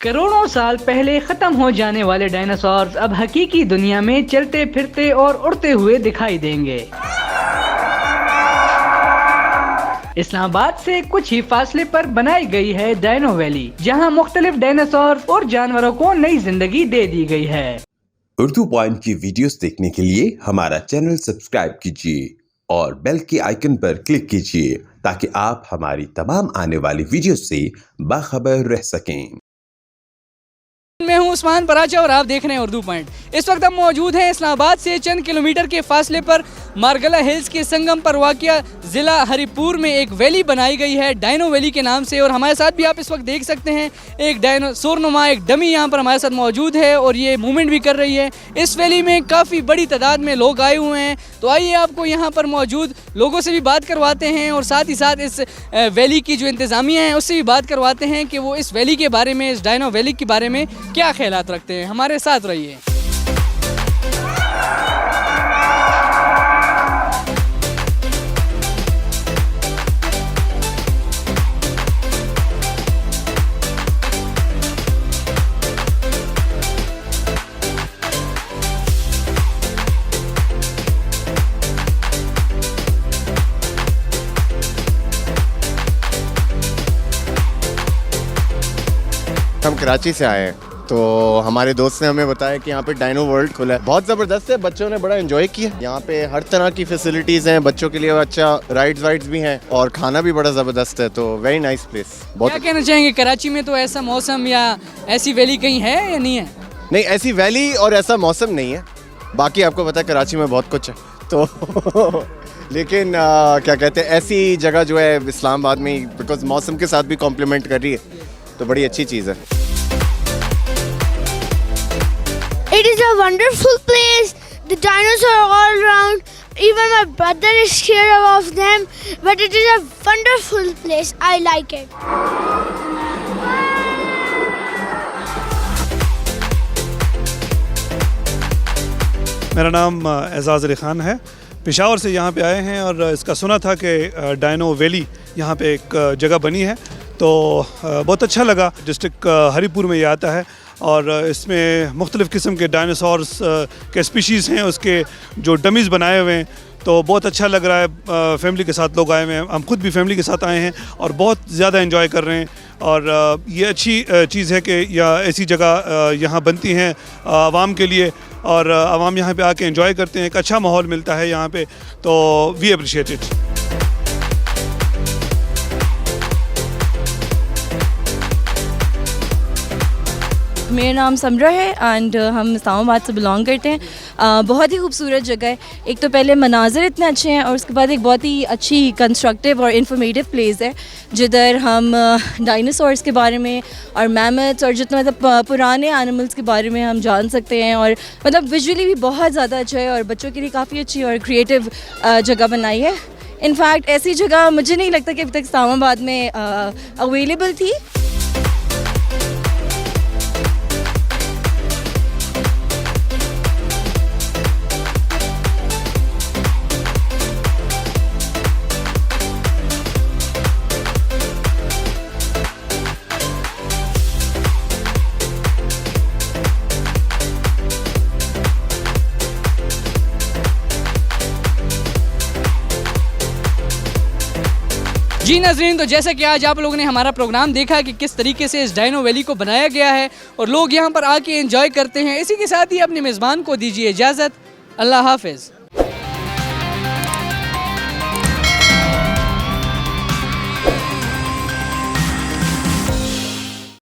करोड़ों साल पहले खत्म हो जाने वाले डायनासोर अब हकीकी दुनिया में चलते फिरते और उड़ते हुए दिखाई देंगे। इस्लामाबाद से कुछ ही फासले पर बनाई गई है डायनो वैली, जहां मुख्तलिफ डायनासोर और जानवरों को नई जिंदगी दे दी गई है। उर्दू पॉइंट की वीडियोस देखने के लिए हमारा चैनल सब्सक्राइब कीजिए और बेल के आइकन पर क्लिक कीजिए ताकि आप हमारी तमाम आने वाली वीडियो से बाखबर रह सकें। मैं हूं उस्मान पराचा और आप देख रहे हैं उर्दू पॉइंट। इस वक्त हम मौजूद हैं इस्लामाबाद से चंद किलोमीटर के फासले पर मारगला हिल्स के संगम पर वाक़िया ज़िला हरिपुर में एक वैली बनाई गई है डायनो वैली के नाम से। और हमारे साथ भी आप इस वक्त देख सकते हैं एक डायनासोर नुमा एक डमी यहाँ पर हमारे साथ मौजूद है और ये मूवमेंट भी कर रही है। इस वैली में काफ़ी बड़ी तादाद में लोग आए हुए हैं, तो आइए आपको यहाँ पर मौजूद लोगों से भी बात करवाते हैं और साथ ही साथ इस वैली की जो इंतज़ामिया हैं उससे भी बात करवाते हैं कि वो इस वैली के बारे में, इस डायनो वैली के बारे में क्या ख्यालात रखते हैं। हमारे साथ रहिए। हम कराची से आए हैं, तो हमारे दोस्त ने हमें बताया कि यहाँ पे डायनो वर्ल्ड खुला है। बहुत ज़बरदस्त है, बच्चों ने बड़ा एंजॉय किया। यहाँ पे हर तरह की फैसिलिटीज़ हैं, बच्चों के लिए अच्छा राइड्स भी हैं और खाना भी बड़ा ज़बरदस्त है। तो वेरी नाइस प्लेस। बहुत क्या कहना चाहेंगे, कराची में तो ऐसा मौसम या ऐसी वैली कहीं है या नहीं है? नहीं, ऐसी वैली और ऐसा मौसम नहीं है। बाकी आपको पता है कराची में बहुत कुछ है तो लेकिन क्या कहते हैं, ऐसी जगह जो है इस्लामाबाद में, बिकॉज मौसम के साथ भी कॉम्प्लीमेंट कर रही है, तो बड़ी अच्छी चीज़ है। It is a wonderful place. The dinosaurs are all around. Even my brother is scared of them, but it is a wonderful place. I like it. मेरा नाम एजाज़ अली ख़ान है। पेशावर से यहाँ पे आए हैं और इसका सुना था कि डायनो वैली यहाँ पे एक जगह बनी है, तो बहुत अच्छा लगा। डिस्ट्रिक्ट हरिपुर में ये आता है और इसमें मुख्तलिफ़ किस्म के डायनासोर्स के स्पीशीज़ हैं, उसके जो डमीज़ बनाए हुए हैं, तो बहुत अच्छा लग रहा है। फैमिली के साथ लोग आए हुए हैं, हम खुद भी फैमिली के साथ आए हैं और बहुत ज़्यादा एंजॉय कर रहे हैं। और ये अच्छी चीज़ है कि या ऐसी जगह यहाँ बनती हैं आवाम के लिए और आवाम यहाँ पे आके एंजॉय करते हैं। एक अच्छा माहौल मिलता है यहाँ पे, तो वी अप्रिशिएट इट। मेरा नाम समरा है एंड हम इस्लामाबाद से बिलोंग करते हैं। बहुत ही खूबसूरत जगह है। एक तो पहले मनाज़र इतने अच्छे हैं और उसके बाद एक बहुत ही अच्छी कंस्ट्रक्टिव और इन्फॉर्मेटिव प्लेस है, जिधर हम डायनासोर्स के बारे में और मैमथ्स और जितना मतलब पुराने एनिमल्स के बारे में हम जान सकते हैं। और मतलब विजुअली भी बहुत ज़्यादा अच्छा है और बच्चों के लिए काफ़ी अच्छी और क्रिएटिव जगह बनाई है। इनफैक्ट ऐसी जगह मुझे नहीं लगता कि अभी तक इस्लामाबाद में अवेलेबल थी। जी नाज़रीन, तो जैसा कि आज आप लोगों ने हमारा प्रोग्राम देखा कि किस तरीके से इस डायनो वैली को बनाया गया है और लोग यहाँ पर आके एंजॉय करते हैं। इसी के साथ ही अपने मेज़बान को दीजिए इजाज़त। अल्लाह हाफ़िज़।